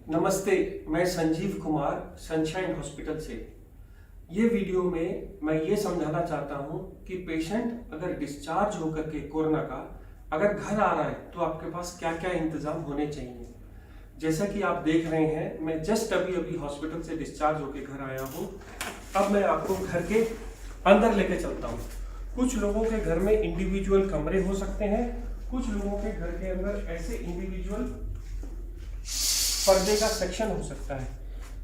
नमस्ते, मैं Sanjeev Kumar sunshine hospital से। ये वीडियो में मैं ये समझाना चाहता हूँ कि पेशेंट अगर डिस्चार्ज होकर के कोरोना का अगर घर आ रहा है तो आपके पास क्या क्या इंतज़ाम होने चाहिए। जैसा कि आप देख रहे हैं, मैं जस्ट अभी हॉस्पिटल से डिस्चार्ज होकर घर आया हूँ। अब मैं आपको घर के अंदर लेके चलता हूँ। कुछ लोगों के घर में इंडिविजुअल कमरे हो सकते हैं, कुछ लोगों के घर के अंदर ऐसे इंडिविजुअल पर्दे का सेक्शन हो सकता है।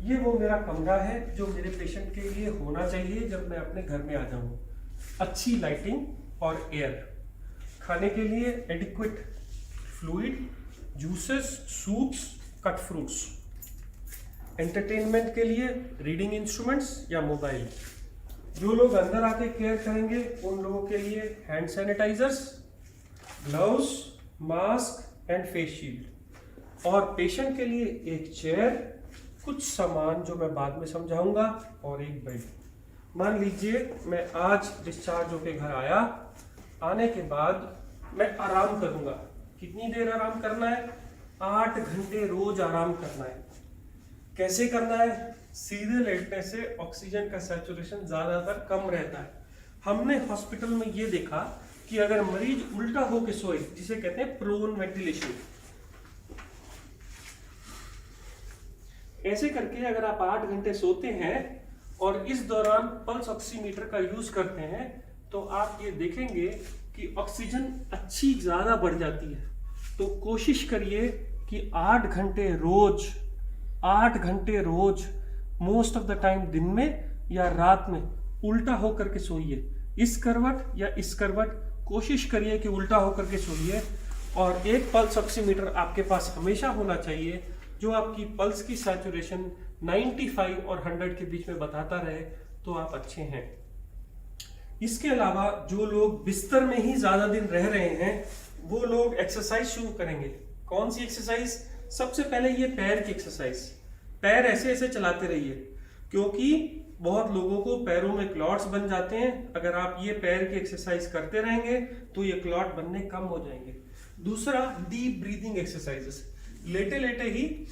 ये वो मेरा कमरा है जो मेरे पेशेंट के लिए होना चाहिए जब मैं अपने घर में आ जाऊँ। अच्छी लाइटिंग और एयर, खाने के लिए adequate fluid, juices, soups, cut fruits, entertainment के लिए रीडिंग इंस्ट्रूमेंट्स या मोबाइल। जो लोग अंदर आके केयर करेंगे उन लोगों के लिए hand sanitisers, gloves, mask and face shield, और पेशेंट के लिए एक चेयर, कुछ सामान जो मैं बाद में समझाऊंगा, और एक बेड। मान लीजिए मैं आज डिस्चार्ज होके घर आया, आने के बाद मैं आराम करूंगा। कितनी देर आराम करना है? 8 घंटे रोज आराम करना है। कैसे करना है? सीधे लेटने से ऑक्सीजन का सैचुरेशन ज्यादातर कम रहता है। हमने हॉस्पिटल में ये देखा कि अगर मरीज उल्टा होके सोए, जिसे कहते हैं प्रोन वेंटिलेशन, ऐसे करके अगर आप 8 घंटे सोते हैं और इस दौरान पल्स ऑक्सीमीटर का यूज करते हैं तो आप ये देखेंगे कि ऑक्सीजन अच्छी ज्यादा बढ़ जाती है। तो कोशिश करिए कि 8 घंटे रोज मोस्ट ऑफ द टाइम दिन में या रात में उल्टा होकर के सोइए। इस करवट या इस करवट, कोशिश करिए कि उल्टा होकर के सोइए। और एक पल्स ऑक्सीमीटर आपके पास हमेशा होना चाहिए जो आपकी पल्स की सैचुरेशन 95 और 100 के बीच में बताता रहे, तो आप अच्छे हैं। इसके अलावा जो लोग बिस्तर में ही ज्यादा दिन रह रहे हैं वो लोग एक्सरसाइज शुरू करेंगे। कौन सी एक्सरसाइज? सबसे पहले ये पैर की एक्सरसाइज। पैर ऐसे ऐसे चलाते रहिए, क्योंकि बहुत लोगों को पैरों में क्लॉट्स बन जाते हैं। अगर आप ये पैर की एक्सरसाइज करते रहेंगे तो ये क्लॉट बनने कम हो जाएंगे। दूसरा, डीप ब्रीदिंग एक्सरसाइजेस। लेटे लेटे ही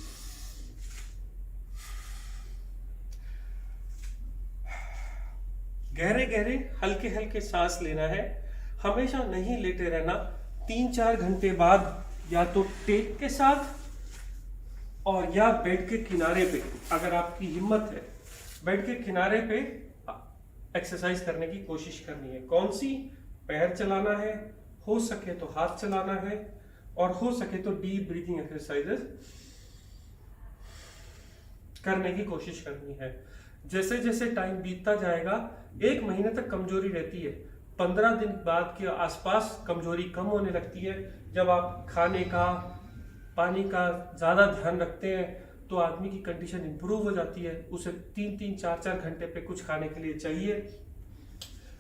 गहरे गहरे हल्के हल्के सांस लेना है। हमेशा नहीं लेटे रहना। 3-4 घंटे बाद या तो टेक के साथ और या बेड के किनारे पे, अगर आपकी हिम्मत है, बेड के किनारे पे एक्सरसाइज करने की कोशिश करनी है। कौन सी? पैर चलाना है, हो सके तो हाथ चलाना है, और हो सके तो डीप ब्रीथिंग एक्सरसाइजेस करने की कोशिश करनी है। जैसे जैसे टाइम बीतता जाएगा, 1 महीने तक कमजोरी रहती है, 15 दिन बाद के आसपास कमजोरी कम होने लगती है। जब आप खाने का, पानी का ज्यादा ध्यान रखते हैं तो आदमी की कंडीशन इंप्रूव हो जाती है। उसे 3-3, 4-4 घंटे पे कुछ खाने के लिए चाहिए।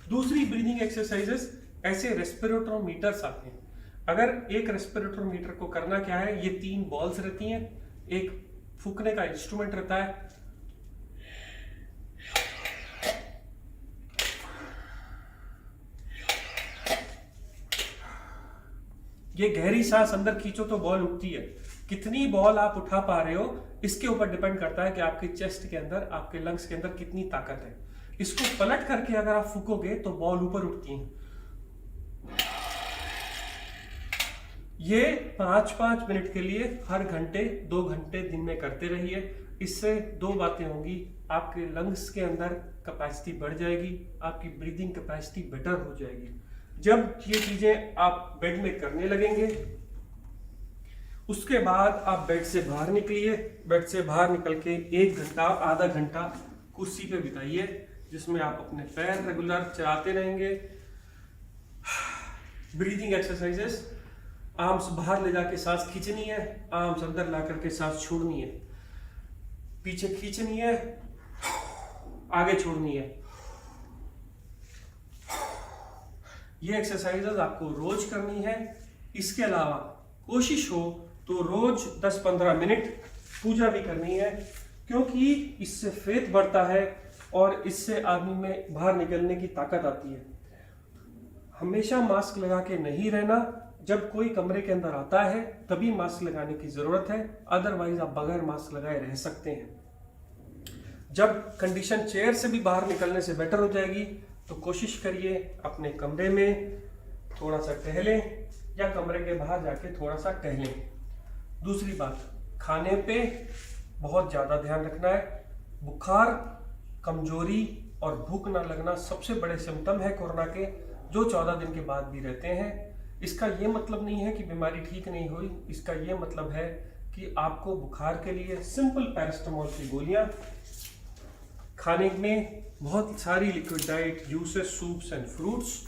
दूसरी ब्रीदिंग एक्सरसाइजेस, ऐसे रेस्पिरेटरोमीटर्स आते हैं। अगर एक रेस्पिरेटरोमीटर को करना क्या है, ये 3 बॉल्स रहती हैं, एक फूंकने का इंस्ट्रूमेंट रहता है। ये गहरी सांस अंदर खींचो तो बॉल उठती है। कितनी बॉल आप उठा पा रहे हो इसके ऊपर डिपेंड करता है कि आपके चेस्ट के अंदर, आपके लंग्स के अंदर कितनी ताकत है। इसको पलट करके अगर आप फूकोगे तो बॉल ऊपर उठती है। ये 5-5 मिनट के लिए हर घंटे 2 घंटे दिन में करते रहिए। इससे 2 बातें होंगी, आपके लंग्स के अंदर कैपेसिटी बढ़ जाएगी, आपकी ब्रीदिंग कैपेसिटी बेटर हो जाएगी। जब ये चीजें आप बेड में करने लगेंगे, उसके बाद आप बेड से बाहर निकलिए। बेड से बाहर निकल के 1 घंटा, आधा घंटा कुर्सी पे बिताइए, जिसमें आप अपने पैर रेगुलर चलाते रहेंगे। ब्रीदिंग एक्सरसाइजेस, आर्म्स बाहर ले जाके सांस खींचनी है, आर्म्स अंदर ला करके सांस छोड़नी है, पीछे खींचनी है, आगे छोड़नी है। ये एक्सरसाइजेस आपको रोज करनी है। इसके अलावा कोशिश हो तो रोज 10-15 मिनट पूजा भी करनी है, क्योंकि इससे फेथ बढ़ता है और इससे आदमी में बाहर निकलने की ताकत आती है। हमेशा मास्क लगा के नहीं रहना, जब कोई कमरे के अंदर आता है तभी मास्क लगाने की जरूरत है, अदरवाइज आप बगैर मास्क लगाए रह सकते हैं। जब कंडीशन चेयर से भी बाहर निकलने से बेटर हो जाएगी तो कोशिश करिए अपने कमरे में थोड़ा सा टहलें या कमरे के बाहर जाके थोड़ा सा टहलें। दूसरी बात, खाने पे बहुत ज़्यादा ध्यान रखना है। बुखार, कमजोरी और भूख ना लगना सबसे बड़े सिम्टम है कोरोना के, जो 14 दिन के बाद भी रहते हैं। इसका ये मतलब नहीं है कि बीमारी ठीक नहीं हुई, इसका ये मतलब है कि आपको बुखार के लिए सिंपल पैरास्टामोल की गोलियां खाने में, बहुत सारी liquid diet, juices, soups and fruits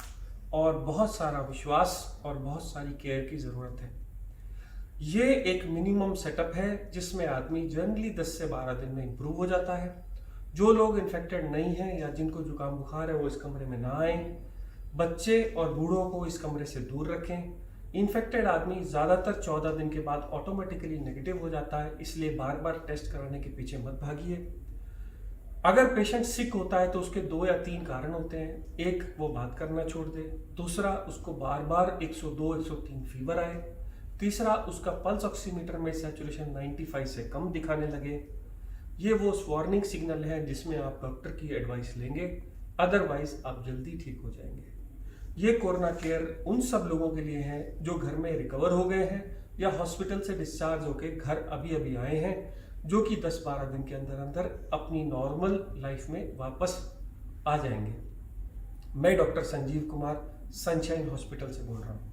और बहुत सारा विश्वास और बहुत सारी केयर की ज़रूरत है। ये एक मिनिमम सेटअप है जिसमें आदमी जनरली 10 से 12 दिन में इम्प्रूव हो जाता है। जो लोग इन्फेक्टेड नहीं हैं या जिनको जुकाम बुखार है वो इस कमरे में ना आए। बच्चे और बूढ़ों को इस कमरे से दूर रखें। इन्फेक्टेड आदमी ज़्यादातर 14 दिन के बाद ऑटोमेटिकली नेगेटिव हो जाता है, इसलिए बार बार टेस्ट कराने के पीछे मत भागिए। अगर पेशेंट सिक होता है तो उसके 2 या 3 कारण होते हैं। एक, वो बात करना छोड़ दे। दूसरा, उसको बार बार 102, 103 फीवर आए। तीसरा, उसका पल्स ऑक्सीमीटर में सैचुरेशन 95 से कम दिखाने लगे। ये वो वार्निंग सिग्नल है जिसमें आप डॉक्टर की एडवाइस लेंगे, अदरवाइज आप जल्दी ठीक हो जाएंगे। ये कोरोना केयर उन सब लोगों के लिए है जो घर में रिकवर हो गए हैं या हॉस्पिटल से डिस्चार्ज होकर घर अभी अभी आए हैं, जो कि 10-12 दिन के अंदर अंदर अपनी नॉर्मल लाइफ में वापस आ जाएंगे। मैं doctor Sanjeev Kumar, sunshine hospital से बोल रहा हूँ।